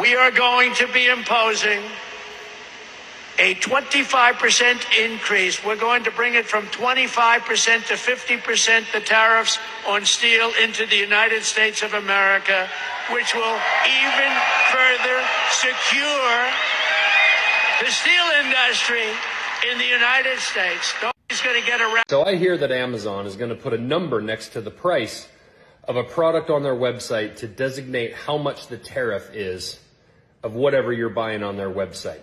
we are going to be imposing a 25% increase. We're going to bring it from 25% to 50% the tariffs on steel into the United States of America, which will even further secure the steel industry in the United States. Nobody's going to get around. So I hear that Amazon is going to put a number next to the price of a product on their website to designate how much the tariff is of whatever you're buying on their website.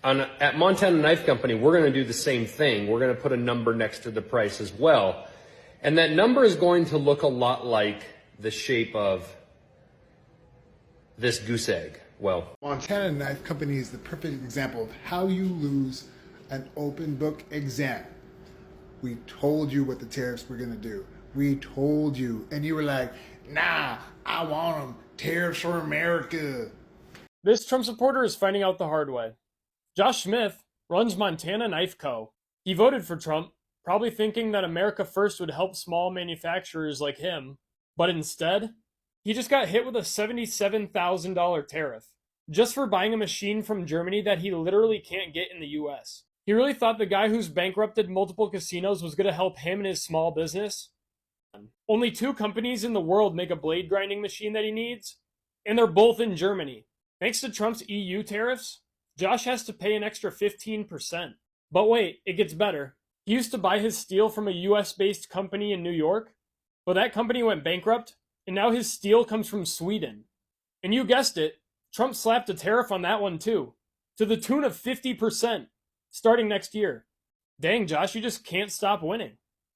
At Montana Knife Company, we're going to do the same thing. We're going to put a number next to the price as well. And that number is going to look a lot like the shape of this goose egg. Well, Montana Knife Company is the perfect example of how you lose an open book exam. We told you what the tariffs were going to do. We told you. And you were like, nah, I want them. Tariffs for America. This Trump supporter is finding out the hard way. Josh Smith runs Montana Knife Co. He voted for Trump, probably thinking that America First would help small manufacturers like him, but instead, he just got hit with a $77,000 tariff, just for buying a machine from Germany that he literally can't get in the US. He really thought the guy who's bankrupted multiple casinos was going to help him and his small business? Only 2 companies in the world make a blade grinding machine that he needs, and they're both in Germany. Thanks to Trump's EU tariffs, Josh has to pay an extra 15%. But wait, it gets better. He used to buy his steel from a US-based company in New York, but that company went bankrupt, and now his steel comes from Sweden. And you guessed it, Trump slapped a tariff on that one too, to the tune of 50%, starting next year. Dang, Josh, you just can't stop winning.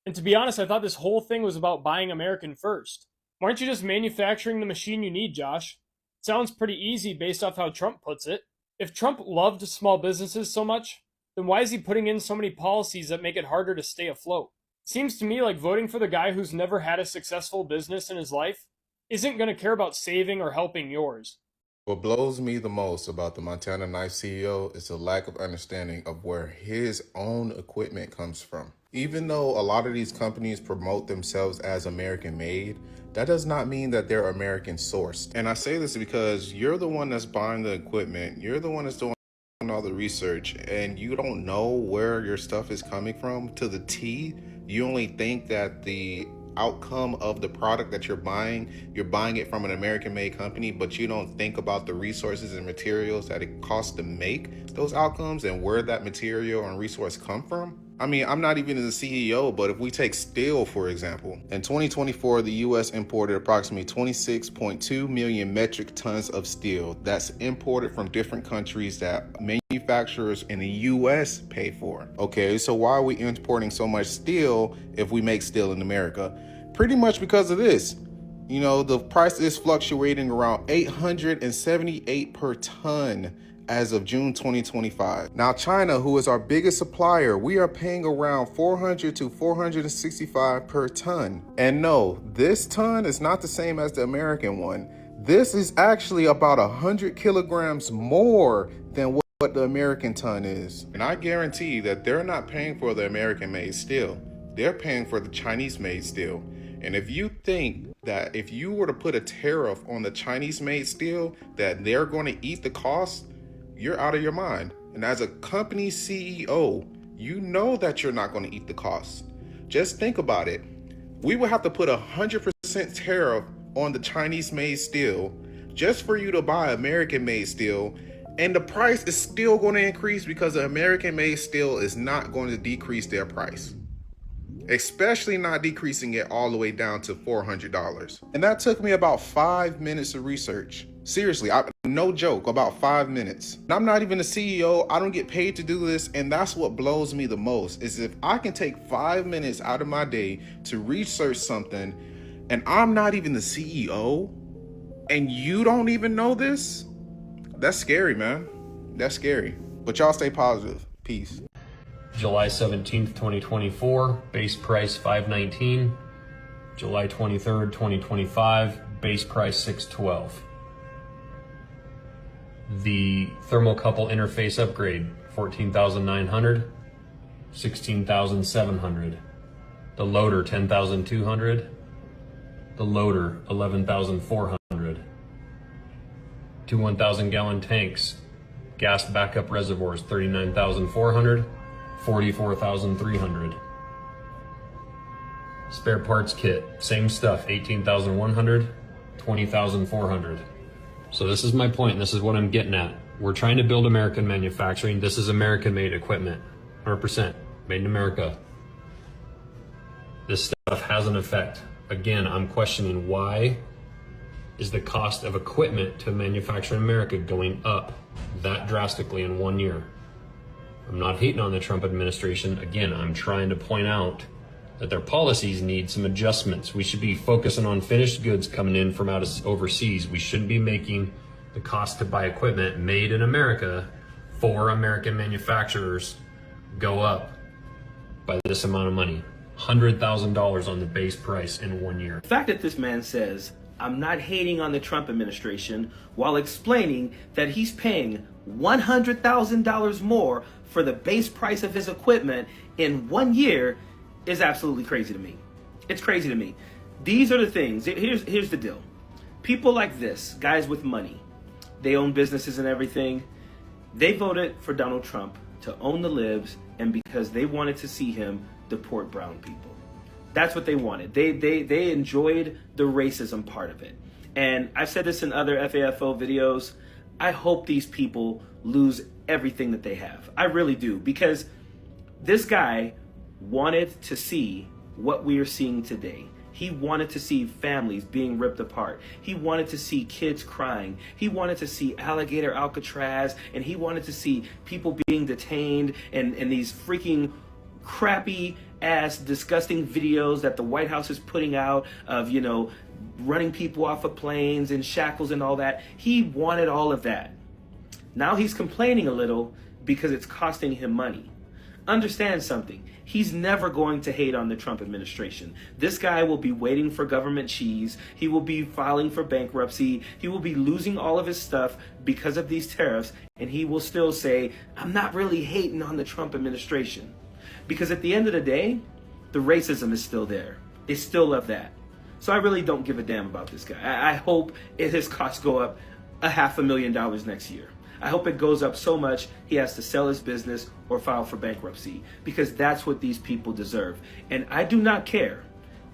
And to be honest, I thought this whole thing was about buying American first. Why aren't you just manufacturing the machine you need, Josh? Sounds pretty easy based off how Trump puts it. If Trump loved small businesses so much, then why is he putting in so many policies that make it harder to stay afloat? Seems to me like voting for the guy who's never had a successful business in his life isn't going to care about saving or helping yours. What blows me the most about the Montana Knife CEO is the lack of understanding of where his own equipment comes from. Even though a lot of these companies promote themselves as American made, that does not mean that they're American sourced. And I say this because you're the one that's buying the equipment, you're the one that's doing all the research, and you don't know where your stuff is coming from to the T. You only think that the outcome of the product that you're buying it from an American-made company, but you don't think about the resources and materials that it costs to make those outcomes and where that material and resource come from. I mean, I'm not even the CEO, but if we take steel, for example, in 2024, the U.S. imported approximately 26.2 million metric tons of steel that's imported from different countries that manufacturers in the U.S. pay for. Okay, so why are we importing so much steel if we make steel in America? Pretty much because of this. You know, the price is fluctuating around $878 per ton as of June 2025. Now, China, who is our biggest supplier, we are paying around $400 to $465 per ton. And no, this ton is not the same as the American one. This is actually about 100 kilograms more than what the American ton is. And I guarantee that they're not paying for the American-made steel. They're paying for the Chinese-made steel. And if you think that if you were to put a tariff on the Chinese-made steel, that they're going to eat the cost, you're out of your mind. And as a company CEO, you know that you're not going to eat the cost. Just think about it. We would have to put 100% tariff on the Chinese-made steel just for you to buy American-made steel, and the price is still going to increase because the American-made steel is not going to decrease their price. Especially not decreasing it all the way down to $400. And that took me about 5 minutes of research. Seriously, no joke, about 5 minutes. And I'm not even the CEO, I don't get paid to do this, and that's what blows me the most, is if I can take 5 minutes out of my day to research something, and I'm not even the CEO, and you don't even know this, that's scary, man. That's scary. But y'all stay positive. Peace. July 17th, 2024, base price $519. July 23rd, 2025, base price $612. The thermocouple interface upgrade, $14,900, $16,700. The loader, $10,200. The loader, $11,400. Two 1,000 gallon tanks, gas backup reservoirs, 39,400, 44,300. Spare parts kit, same stuff, 18,100, 20,400. So this is my point, and this is what I'm getting at. We're trying to build American manufacturing. This is American-made equipment, 100% made in America. This stuff has an effect. Again, I'm questioning, why is the cost of equipment to manufacture in America going up that drastically in 1 year? I'm not hating on the Trump administration. Again, I'm trying to point out that their policies need some adjustments. We should be focusing on finished goods coming in from overseas. We shouldn't be making the cost to buy equipment made in America for American manufacturers go up by this amount of money. $100,000 on the base price in 1 year. The fact that this man says, I'm not hating on the Trump administration, while explaining that he's paying $100,000 more for the base price of his equipment in 1 year, is absolutely crazy to me. It's crazy to me. These are the things. Here's the deal. People like this, guys with money, they own businesses and everything. They voted for Donald Trump to own the libs, and because they wanted to see him deport brown people. That's what they wanted. They enjoyed the racism part of it. And I've said this in other FAFO videos. I hope these people lose everything that they have. I really do, because this guy wanted to see what we are seeing today. He wanted to see families being ripped apart. He wanted to see kids crying. He wanted to see alligator Alcatraz, and he wanted to see people being detained and these freaking crappy ass disgusting videos that the White House is putting out of, you know, running people off of planes and shackles and all that. He wanted all of that. Now he's complaining a little because it's costing him money. Understand something. He's never going to hate on the Trump administration. This guy will be waiting for government cheese. He will be filing for bankruptcy. He will be losing all of his stuff because of these tariffs. And he will still say, I'm not really hating on the Trump administration. Because at the end of the day, the racism is still there. They still love that. So I really don't give a damn about this guy. I hope his costs go up $500,000 next year. I hope it goes up so much he has to sell his business or file for bankruptcy, because that's what these people deserve. And I do not care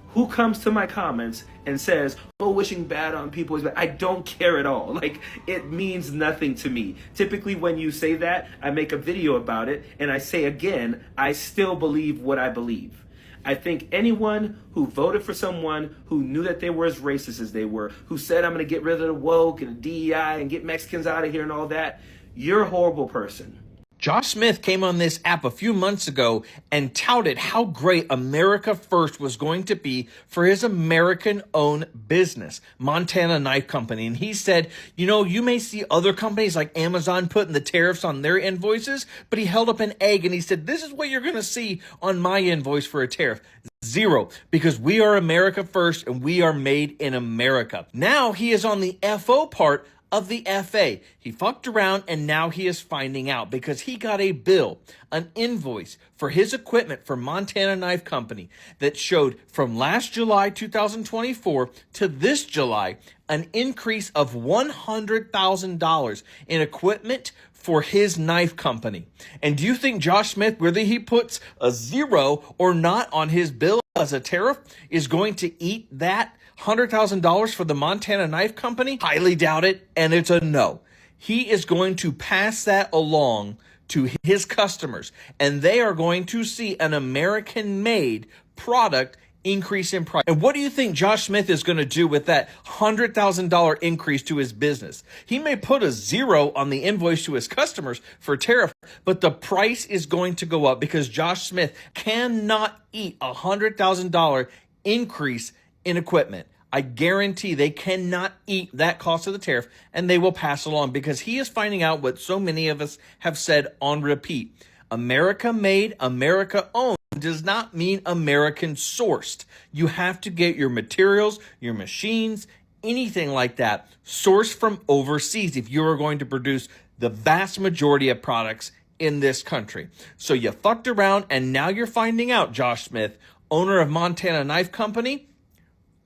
who comes to my comments and says, oh, wishing bad on people is bad. I don't care at all. Like, it means nothing to me. Typically when you say that, I make a video about it, and I say again, I still believe what I believe. I think anyone who voted for someone who knew that they were as racist as they were, who said, I'm going to get rid of the woke and the DEI and get Mexicans out of here and all that, you're a horrible person. Josh Smith came on this app a few months ago and touted how great America First was going to be for his American-owned business, Montana Knife Company. And he said, you know, you may see other companies like Amazon putting the tariffs on their invoices, but he held up an egg and he said, this is what you're going to see on my invoice for a tariff. Zero, because we are America First and we are made in America. Now he is on the FO part of the FA. He fucked around and now he is finding out because he got a bill, an invoice for his equipment for Montana Knife Company that showed from last July 2024 to this July an increase of $100,000 in equipment for his knife company. And do you think Josh Smith, whether he puts a zero or not on his bill as a tariff, is going to eat that $100,000 for the Montana Knife Company? Highly doubt it, and it's a no. He is going to pass that along to his customers, and they are going to see an American-made product increase in price. And what do you think Josh Smith is going to do with that $100,000 increase to his business? He may put a zero on the invoice to his customers for tariff, but the price is going to go up because Josh Smith cannot eat a $100,000 increase in equipment. I guarantee they cannot eat that cost of the tariff, and they will pass along because he is finding out what so many of us have said on repeat. America made, America owned does not mean American sourced. You have to get your materials, your machines, anything like that sourced from overseas if you are going to produce the vast majority of products in this country. So you fucked around and now you're finding out, Josh Smith, owner of Montana Knife Company.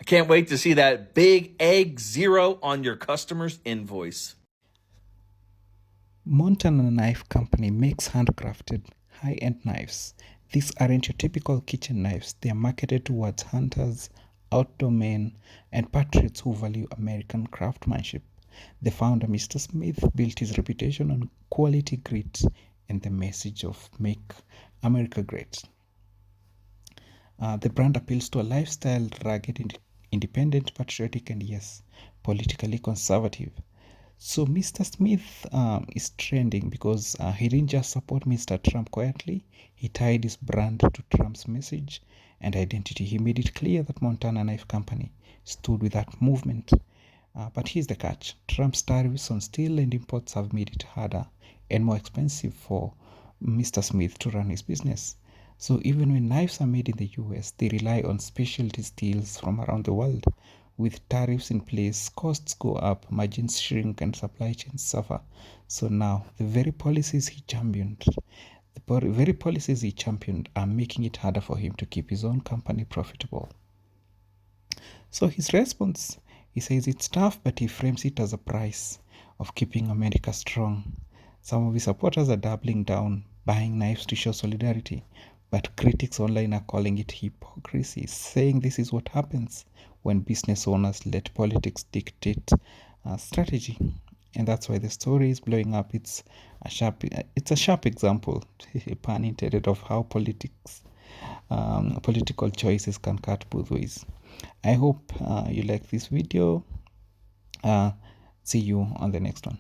I can't wait to see that big egg zero on your customer's invoice. Montana Knife Company makes handcrafted, high-end knives. These aren't your typical kitchen knives. They are marketed towards hunters, outdoor men, and patriots who value American craftsmanship. The founder, Mr. Smith, built his reputation on quality, grit, and the message of Make America Great. The brand appeals to a lifestyle rugged, independent, patriotic, and yes, politically conservative. So Mr. Smith is trending because he didn't just support Mr. Trump quietly, he tied his brand to Trump's message and identity. He made it clear that Montana Knife Company stood with that movement. But here's the catch. Trump's tariffs on steel and imports have made it harder and more expensive for Mr. Smith to run his business. So even when knives are made in the US, they rely on specialty steels from around the world. With tariffs in place, costs go up, margins shrink, and supply chains suffer. So now, the very policies he championed are making it harder for him to keep his own company profitable. So his response, he says it's tough, but he frames it as a price of keeping America strong. Some of his supporters are doubling down, buying knives to show solidarity, but critics online are calling it hypocrisy, saying this is what happens when business owners let politics dictate strategy. And that's why the story is blowing up. It's a sharp example, pun intended, of how political choices can cut both ways. I hope you like this video. See you on the next one.